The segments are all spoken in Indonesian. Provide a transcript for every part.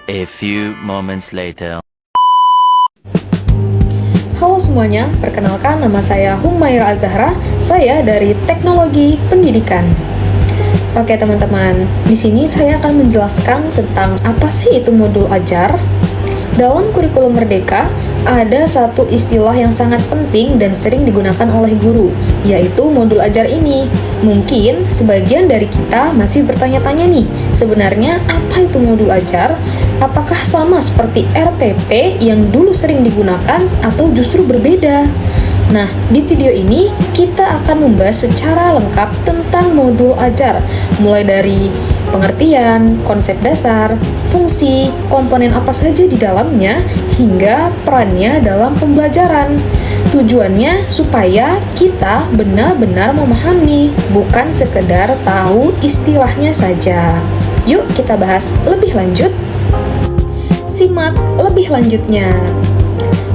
A few moments later. Halo semuanya, perkenalkan nama saya Humaira Azahra, saya dari Teknologi Pendidikan. Oke teman-teman, di sini saya akan menjelaskan tentang apa sih itu modul ajar. Dalam kurikulum Merdeka, ada satu istilah yang sangat penting dan sering digunakan oleh guru, yaitu modul ajar ini. Mungkin sebagian dari kita masih bertanya-tanya nih, sebenarnya apa itu modul ajar? Apakah sama seperti RPP yang dulu sering digunakan atau justru berbeda? Nah, di video ini kita akan membahas secara lengkap tentang modul ajar, mulai dari pengertian, konsep dasar, fungsi, komponen apa saja di dalamnya, hingga perannya dalam pembelajaran. Tujuannya supaya kita benar-benar memahami, bukan sekedar tahu istilahnya saja. Yuk kita bahas lebih lanjut. Simak lebih lanjutnya.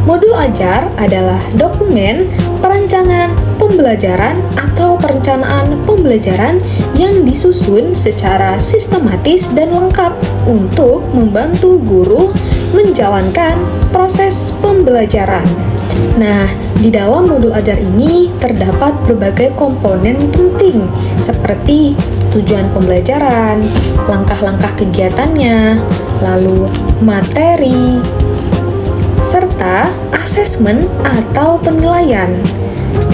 Modul ajar adalah dokumen perancangan pembelajaran atau perencanaan pembelajaran yang disusun secara sistematis dan lengkap untuk membantu guru menjalankan proses pembelajaran. Nah, di dalam modul ajar ini terdapat berbagai komponen penting seperti tujuan pembelajaran, langkah-langkah kegiatannya, lalu materi, serta asesmen atau penilaian.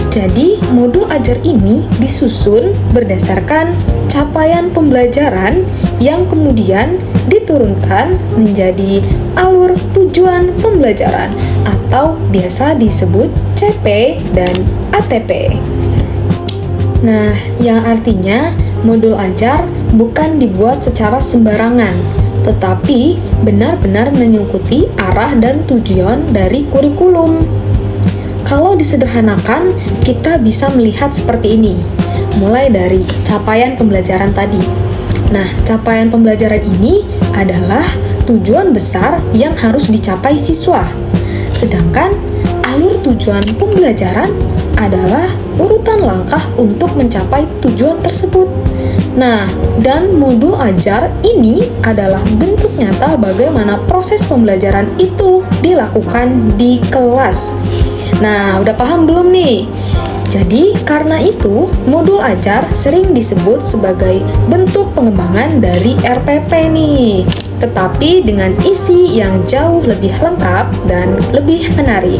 Jadi, modul ajar ini disusun berdasarkan capaian pembelajaran yang kemudian diturunkan menjadi alur tujuan pembelajaran atau biasa disebut CP dan ATP. Nah, yang artinya modul ajar bukan dibuat secara sembarangan, tetapi benar-benar mengikuti arah dan tujuan dari kurikulum. Kalau disederhanakan, kita bisa melihat seperti ini, mulai dari capaian pembelajaran tadi. Nah, capaian pembelajaran ini adalah tujuan besar yang harus dicapai siswa. Sedangkan alur tujuan pembelajaran adalah urutan langkah untuk mencapai tujuan tersebut. Nah, dan modul ajar ini adalah bentuk nyata bagaimana proses pembelajaran itu dilakukan di kelas. Nah, udah paham belum nih? Jadi, karena itu, modul ajar sering disebut sebagai bentuk pengembangan dari RPP nih, tetapi dengan isi yang jauh lebih lengkap dan lebih menarik.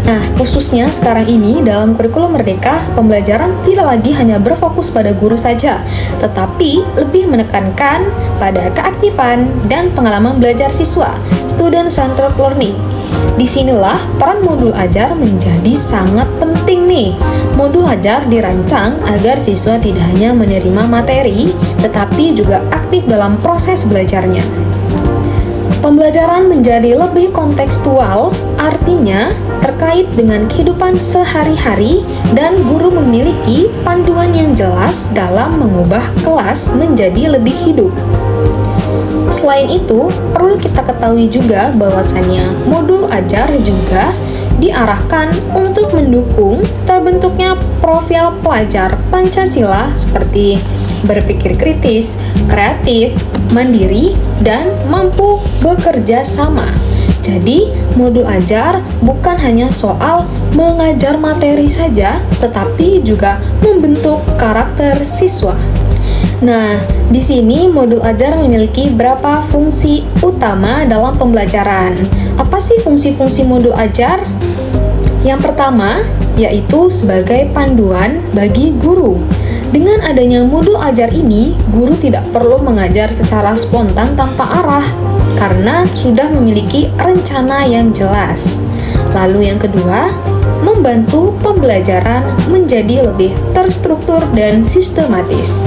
Nah, khususnya sekarang ini dalam kurikulum Merdeka, pembelajaran tidak lagi hanya berfokus pada guru saja, tetapi lebih menekankan pada keaktifan dan pengalaman belajar siswa, student-centered learning. Disinilah peran modul ajar menjadi sangat penting nih. Modul ajar dirancang agar siswa tidak hanya menerima materi, tetapi juga aktif dalam proses belajarnya. Pembelajaran menjadi lebih kontekstual, artinya terkait dengan kehidupan sehari-hari dan guru memiliki panduan yang jelas dalam mengubah kelas menjadi lebih hidup. Selain itu, perlu kita ketahui juga bahwasannya modul ajar juga diarahkan untuk mendukung terbentuknya profil pelajar Pancasila seperti berpikir kritis, kreatif, mandiri, dan mampu bekerja sama. Jadi, modul ajar bukan hanya soal mengajar materi saja, tetapi juga membentuk karakter siswa. Nah, di sini modul ajar memiliki beberapa fungsi utama dalam pembelajaran. Apa sih fungsi-fungsi modul ajar? Yang pertama, yaitu sebagai panduan bagi guru. Dengan adanya modul ajar ini, guru tidak perlu mengajar secara spontan tanpa arah, karena sudah memiliki rencana yang jelas. Lalu yang kedua, membantu pembelajaran menjadi lebih terstruktur dan sistematis.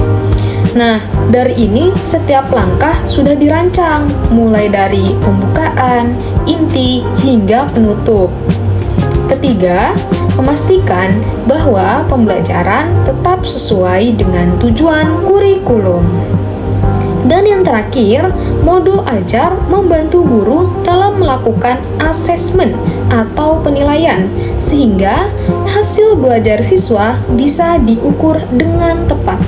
Nah, dari ini setiap langkah sudah dirancang, mulai dari pembukaan, inti, hingga penutup. Ketiga, memastikan bahwa pembelajaran tetap sesuai dengan tujuan kurikulum. Dan yang terakhir, modul ajar membantu guru dalam melakukan asesmen atau penilaian, sehingga hasil belajar siswa bisa diukur dengan tepat.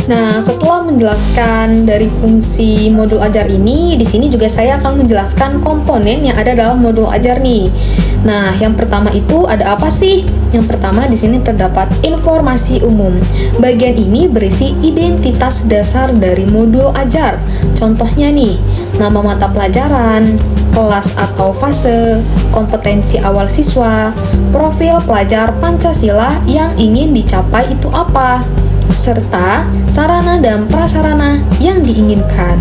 Nah, setelah menjelaskan dari fungsi modul ajar ini, di sini juga saya akan menjelaskan komponen yang ada dalam modul ajar nih. Nah, yang pertama itu ada apa sih? Yang pertama di sini terdapat informasi umum. Bagian ini berisi identitas dasar dari modul ajar. Contohnya nih, nama mata pelajaran, kelas atau fase, kompetensi awal siswa, profil pelajar Pancasila yang ingin dicapai itu apa, serta sarana dan prasarana yang diinginkan.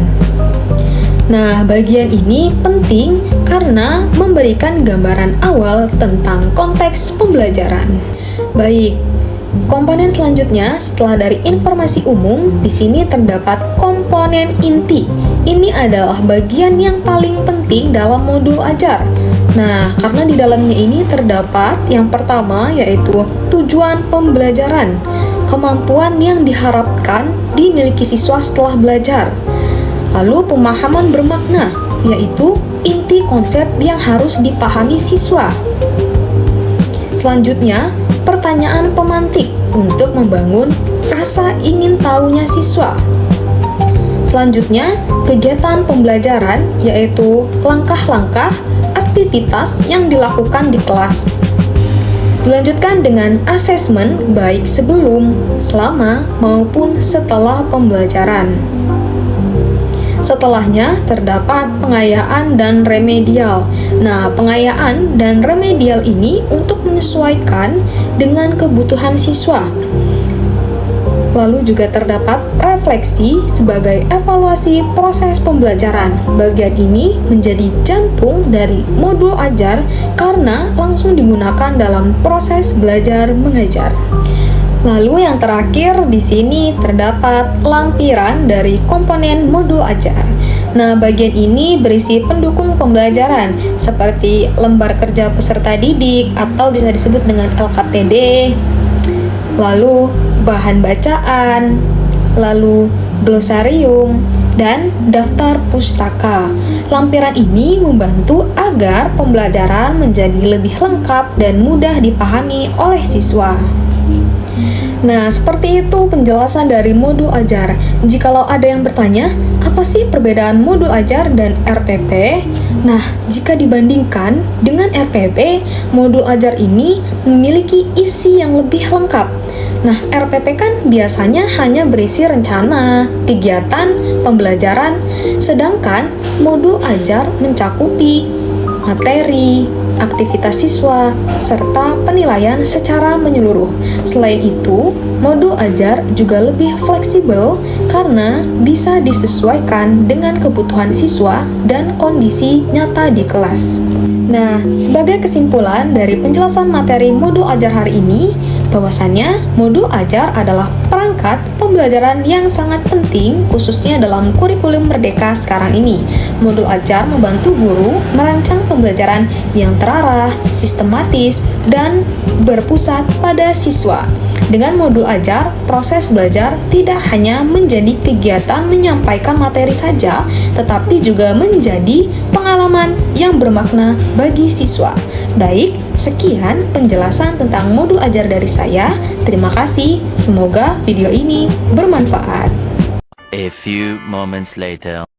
Nah, bagian ini penting karena memberikan gambaran awal tentang konteks pembelajaran. Baik, komponen selanjutnya setelah dari informasi umum, di sini terdapat komponen inti. Ini adalah bagian yang paling penting dalam modul ajar. Nah, karena di dalamnya ini terdapat yang pertama yaitu tujuan pembelajaran, kemampuan yang diharapkan dimiliki siswa setelah belajar. Lalu pemahaman bermakna, yaitu inti konsep yang harus dipahami siswa. Selanjutnya, pertanyaan pemantik untuk membangun rasa ingin tahunya siswa. Selanjutnya, kegiatan pembelajaran, yaitu langkah-langkah aktivitas yang dilakukan di kelas. Dilanjutkan dengan asesmen baik sebelum, selama, maupun setelah pembelajaran. Setelahnya terdapat pengayaan dan remedial. Nah, pengayaan dan remedial ini untuk menyesuaikan dengan kebutuhan siswa. Lalu juga terdapat refleksi sebagai evaluasi proses pembelajaran. Bagian ini menjadi jantung dari modul ajar karena langsung digunakan dalam proses belajar mengajar. Lalu yang terakhir di sini terdapat lampiran dari komponen modul ajar. Nah, bagian ini berisi pendukung pembelajaran seperti lembar kerja peserta didik atau bisa disebut dengan LKPD, lalu bahan bacaan, lalu glosarium, dan daftar pustaka. Lampiran ini membantu agar pembelajaran menjadi lebih lengkap dan mudah dipahami oleh siswa. Nah, seperti itu penjelasan dari modul ajar. Jikalau ada yang bertanya, apa sih perbedaan modul ajar dan RPP? Nah, jika dibandingkan dengan RPP, modul ajar ini memiliki isi yang lebih lengkap. Nah, RPP kan biasanya hanya berisi rencana, kegiatan, pembelajaran, sedangkan modul ajar mencakupi materi, aktivitas siswa, serta penilaian secara menyeluruh. Selain itu, modul ajar juga lebih fleksibel karena bisa disesuaikan dengan kebutuhan siswa dan kondisi nyata di kelas. Nah, sebagai kesimpulan dari penjelasan materi modul ajar hari ini, bahwasannya modul ajar adalah perangkat pembelajaran yang sangat penting khususnya dalam kurikulum merdeka sekarang ini. Modul ajar membantu guru merancang pembelajaran yang terarah, sistematis, dan berpusat pada siswa. Dengan modul ajar, proses belajar tidak hanya menjadi kegiatan menyampaikan materi saja, tetapi juga menjadi pengalaman yang bermakna bagi siswa. Baik, sekian penjelasan tentang modul ajar dari saya. Terima kasih, semoga video ini bermanfaat. A few moments later.